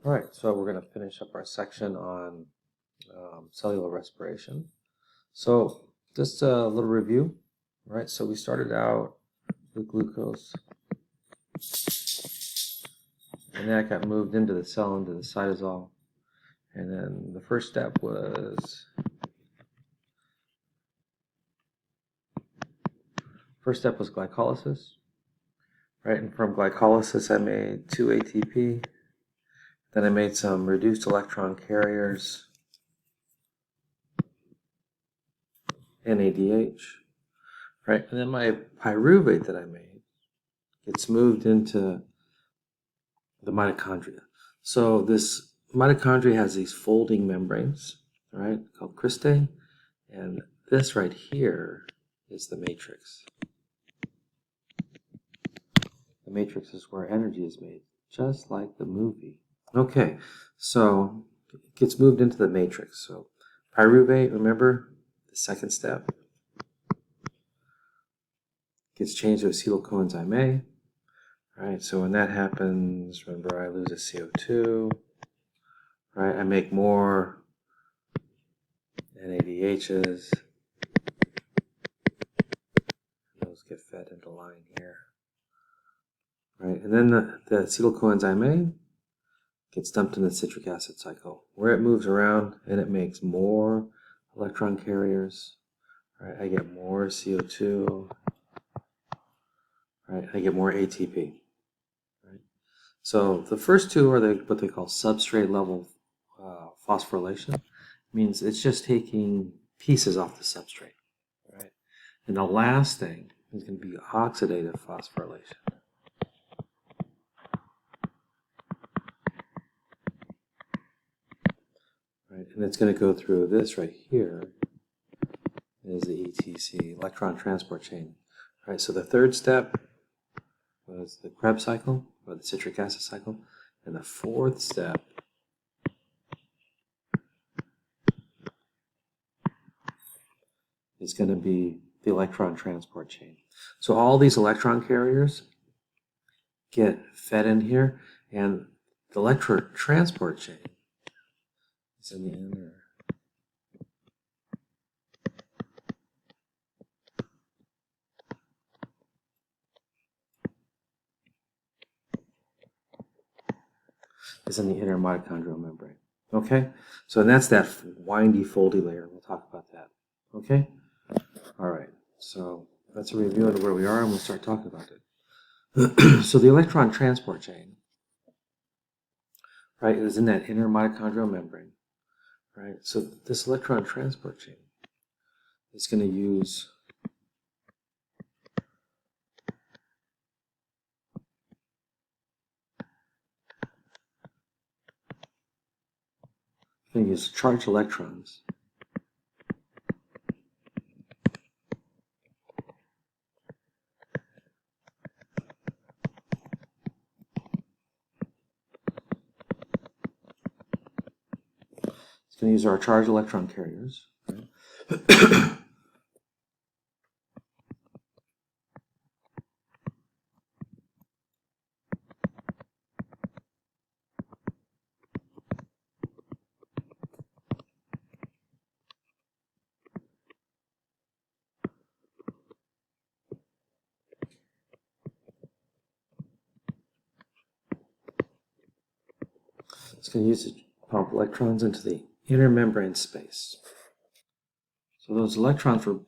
All right, so we're going to finish up our section on cellular respiration. So just a little review, right? So we started out with glucose, and that got moved into the cell, into the cytosol. And then the first step was glycolysis, right? And from glycolysis, I made 2 ATP. Then I made some reduced electron carriers, NADH, right? And then my pyruvate that I made gets moved into the mitochondria. So this mitochondria has these folding membranes, right, called cristae, and this right here is the matrix. The matrix is where energy is made, just like the movie. Okay, so it gets moved into the matrix. So pyruvate, remember, the second step, gets changed to acetyl coenzyme A. Right, so when that happens, remember I lose a CO2, right? I make more NADHs. Those get fed into line here. Right, and then the acetyl coenzyme A gets dumped in the citric acid cycle, where it moves around and it makes more electron carriers. Right, I get more CO2. Right, I get more ATP. Right, so the first two are what they call substrate level phosphorylation. It means it's just taking pieces off the substrate. Right, and the last thing is going to be oxidative phosphorylation. Right, and it's going to go through this right here is the ETC, electron transport chain. Right, so the third step was the Krebs cycle, or the citric acid cycle, and the fourth step is going to be the electron transport chain. So all these electron carriers get fed in here, and the electron transport chain is in the inner. Is in the inner mitochondrial membrane. Okay? So that's that windy, foldy layer. We'll talk about that. Okay? All right. So that's a review of where we are, and we'll start talking about it. So the electron transport chain, right, is in that inner mitochondrial membrane. Right? So this electron transport chain is going to use charged electrons. It's going to use our charged electron carriers. Right? It's going to use to pump electrons into the inner membrane space. So those electrons were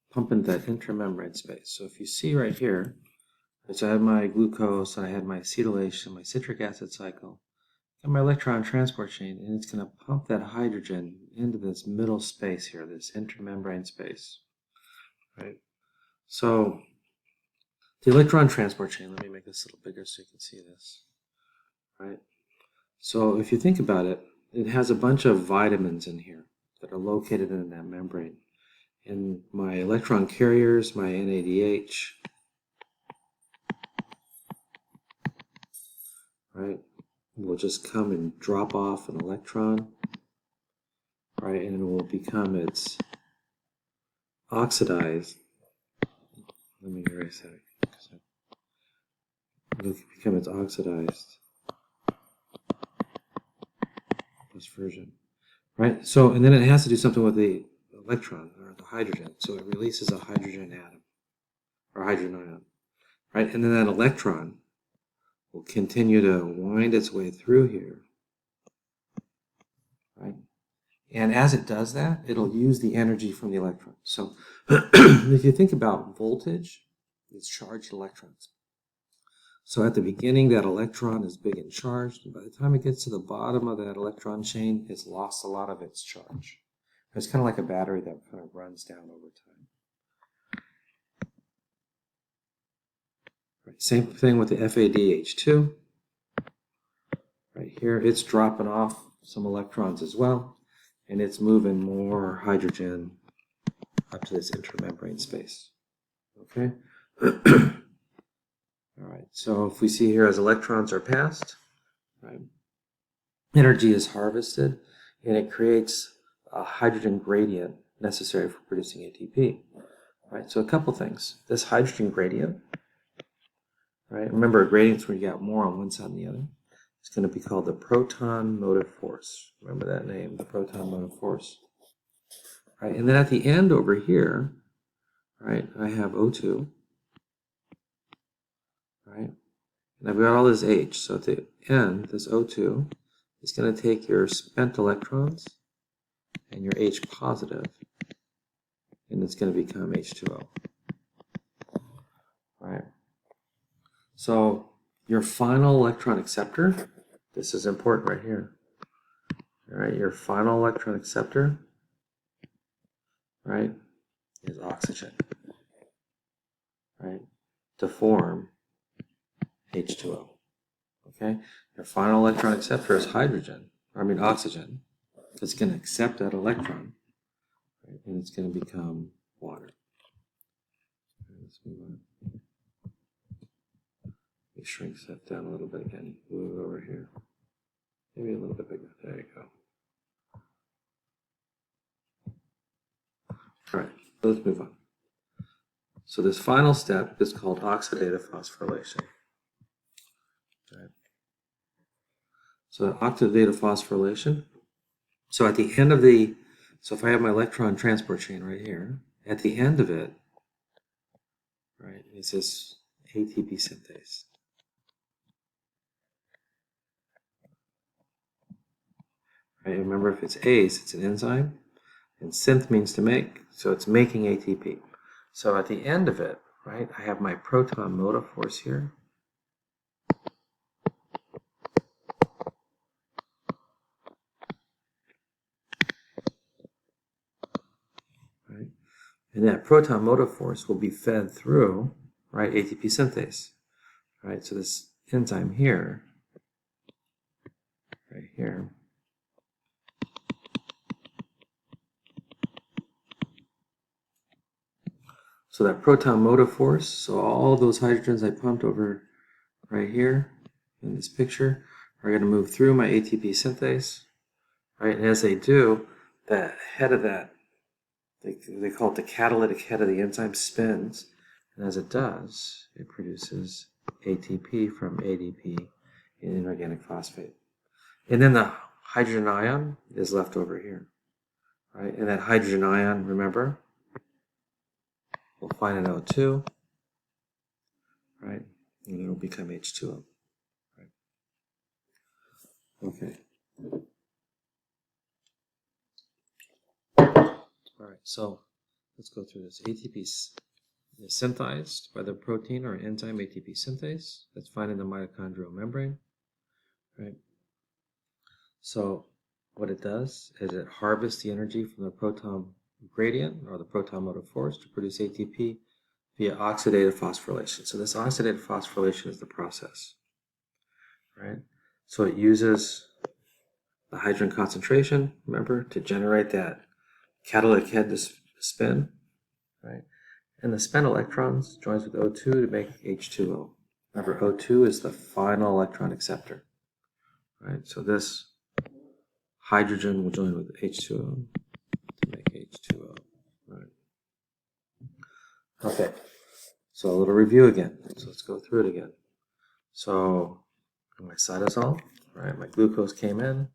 pumping that intermembrane space. So if you see right here, so I have my glucose, I had my acetylation, my citric acid cycle, and my electron transport chain, and it's going to pump that hydrogen into this middle space here, this intermembrane space. Right? So the electron transport chain, let me make this a little bigger so you can see this. Right? So if you think about it, it has a bunch of vitamins in here that are located in that membrane. And my electron carriers, my NADH, right, will just come and drop off an electron, right, and it will become its oxidized. Let me erase that. It will become its oxidized plus version, right? So, and then it has to do something with the electron or the hydrogen. So it releases a hydrogen atom or hydrogen ion, right? And then that electron will continue to wind its way through here, right? And as it does that, it'll use the energy from the electron. So if you think about voltage, it's charged electrons. So at the beginning, that electron is big and charged, and by the time it gets to the bottom of that electron chain, it's lost a lot of its charge. It's kind of like a battery that kind of runs down over time. Right, same thing with the FADH2. Right here, it's dropping off some electrons as well, and it's moving more hydrogen up to this intramembrane space. Okay? All right, so if we see here as electrons are passed, right, energy is harvested, and it creates a hydrogen gradient necessary for producing ATP. Right, so a couple things. This hydrogen gradient, right, remember a gradient's where you got more on one side than the other. It's going to be called the proton motive force. Remember that name, the proton motive force. Right, and then at the end over here, right, I have O2. Right? And I've got all this H. So at the end, this O2 is going to take your spent electrons and your H positive, and it's going to become H2O. Right? So your final electron acceptor, this is important right here. All right, your final electron acceptor, right, is oxygen. Right? To form H2O. Okay? Your final electron acceptor is oxygen. It's going to accept that electron, right? And it's going to become water. Okay, let's move on. Let me shrink that down a little bit again. Move it over here. Maybe a little bit bigger. There you go. All right, let's move on. So this final step is called oxidative phosphorylation. Right. So oxidative phosphorylation. So at the end of so if I have my electron transport chain right here, at the end of it, right, it says ATP synthase. Right, remember if it's ACE, it's an enzyme, and synth means to make, so it's making ATP. So at the end of it, right, I have my proton motive force here. Right? And that proton motive force will be fed through, right, ATP synthase. Right? So this enzyme here, right here, so that proton motive force, so all those hydrogens I pumped over right here in this picture are going to move through my ATP synthase, right? And as they do, the head of that, they call it the catalytic head of the enzyme, spins, and as it does, it produces ATP from ADP in inorganic phosphate. And then the hydrogen ion is left over here, right? And that hydrogen ion, remember, we'll find an O2, right? And it'll become H2O. Right? Okay. All right, so let's go through this. ATP is synthesized by the protein or enzyme ATP synthase that's found in the mitochondrial membrane. Right? So what it does is it harvests the energy from the proton gradient or the proton motive force to produce ATP via oxidative phosphorylation. So this oxidative phosphorylation is the process, right? So it uses the hydrogen concentration, remember, to generate that catalytic head to spin, right? And the spent electrons joins with O2 to make H2O. Remember, O2 is the final electron acceptor, right? So this hydrogen will join with H2O to make H2O, right? Okay, so a little review again. So let's go through it again. So my cytosol, right? My glucose came in,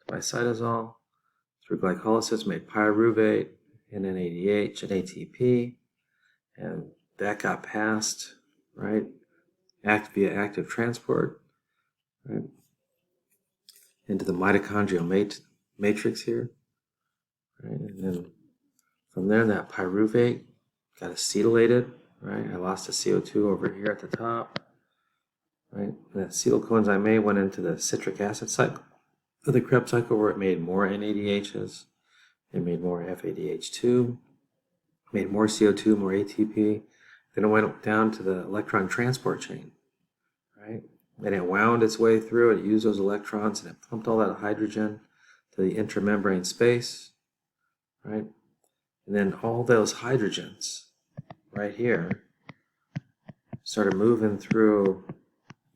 cytosol. Through glycolysis, made pyruvate, and NADH and ATP, and that got passed, right, via active transport, right, into the mitochondrial matrix here, right, and then from there that pyruvate got acetylated, right. I lost the CO2 over here at the top, right. And that acetyl coenzyme A went into the citric acid cycle, the Krebs cycle, where it made more NADHs. It made more FADH2, made more CO2, more ATP. Then it went down to the electron transport chain, right? And it wound its way through. It used those electrons and it pumped all that hydrogen to the intramembrane space, right? And then all those hydrogens right here started moving through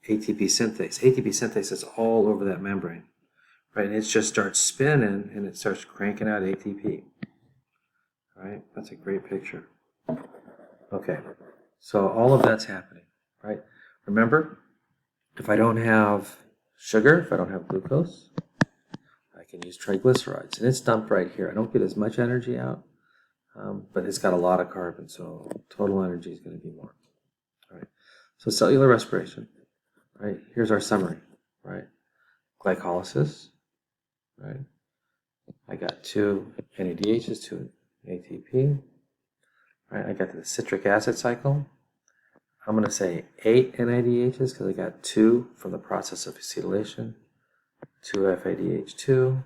ATP synthase. ATP synthase is all over that membrane. Right, and it just starts spinning and it starts cranking out ATP. Right, that's a great picture. Okay, so all of that's happening. Right, remember, if I don't have sugar, if I don't have glucose, I can use triglycerides, and it's dumped right here. I don't get as much energy out, but it's got a lot of carbon, so total energy is going to be more. All right, so cellular respiration. Right, here's our summary. Right, glycolysis. Right, I got 2 NADHs, 2 ATP. Right, I got to the citric acid cycle. I'm going to say 8 NADHs because I got 2 from the process of acetylation, 2 FADH2,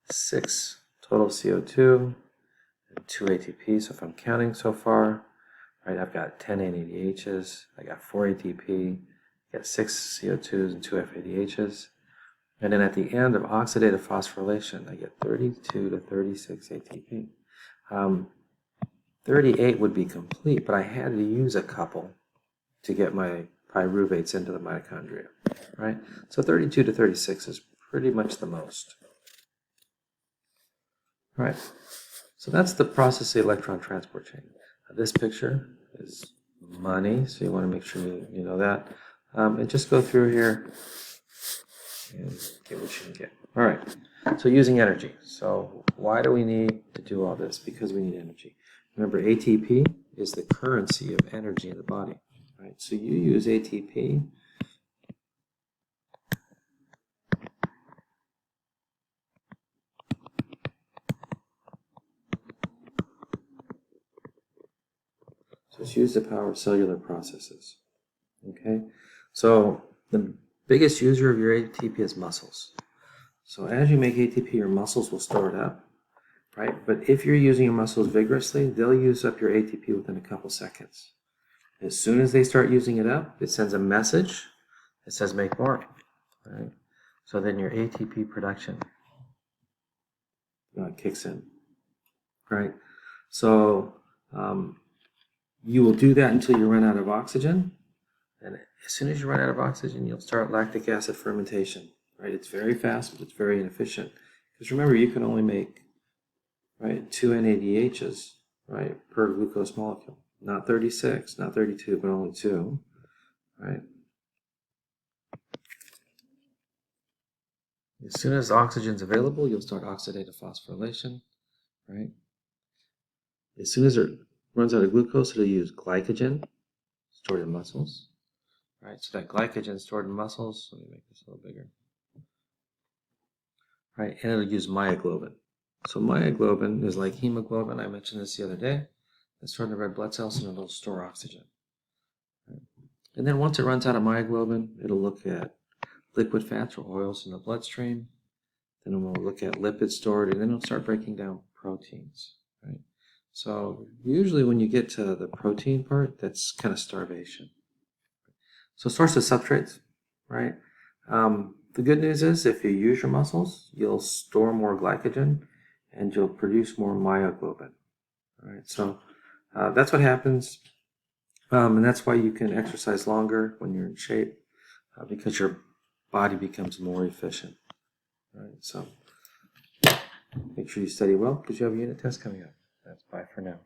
6 total CO2, and 2 ATP. So if I'm counting so far, right, I've got 10 NADHs, I got 4 ATP, I got 6 CO2s and 2 FADHs. And then at the end of oxidative phosphorylation, I get 32 to 36 ATP. 38 would be complete, but I had to use a couple to get my pyruvates into the mitochondria, right? So 32 to 36 is pretty much the most. All right, so that's the process of the electron transport chain. Now, this picture is money, so you want to make sure you know that. And just go through here and get what you can get. All right, so using energy. So why do we need to do all this? Because we need energy. Remember, ATP is the currency of energy in the body, right? So you use ATP so it's used to power cellular processes, okay? So the biggest user of your ATP is muscles. So as you make ATP, your muscles will store it up, right? But if you're using your muscles vigorously, they'll use up your ATP within a couple seconds. As soon as they start using it up, it sends a message that says make more, right? So then your ATP production kicks in, right? So you will do that until you run out of oxygen. And as soon as you run out of oxygen, you'll start lactic acid fermentation, right? It's very fast, but it's very inefficient. Because remember, you can only make, right, 2 NADHs, right, per glucose molecule. Not 36, not 32, but only 2, right? As soon as oxygen's available, you'll start oxidative phosphorylation, right? As soon as it runs out of glucose, it'll use glycogen stored in muscles. Right, so that glycogen stored in muscles, let me make this a little bigger. Right, and it'll use myoglobin. So myoglobin is like hemoglobin, I mentioned this the other day. It's stored in the red blood cells and it'll store oxygen. Right. And then once it runs out of myoglobin, it'll look at liquid fats or oils in the bloodstream. Then it will look at lipids stored, and then it'll start breaking down proteins. Right. So usually when you get to the protein part, that's kind of starvation. So source of substrates, right? The good news is if you use your muscles, you'll store more glycogen and you'll produce more myoglobin. All right, so that's what happens, and that's why you can exercise longer when you're in shape, because your body becomes more efficient. All right, so make sure you study well because you have a unit test coming up. That's bye for now.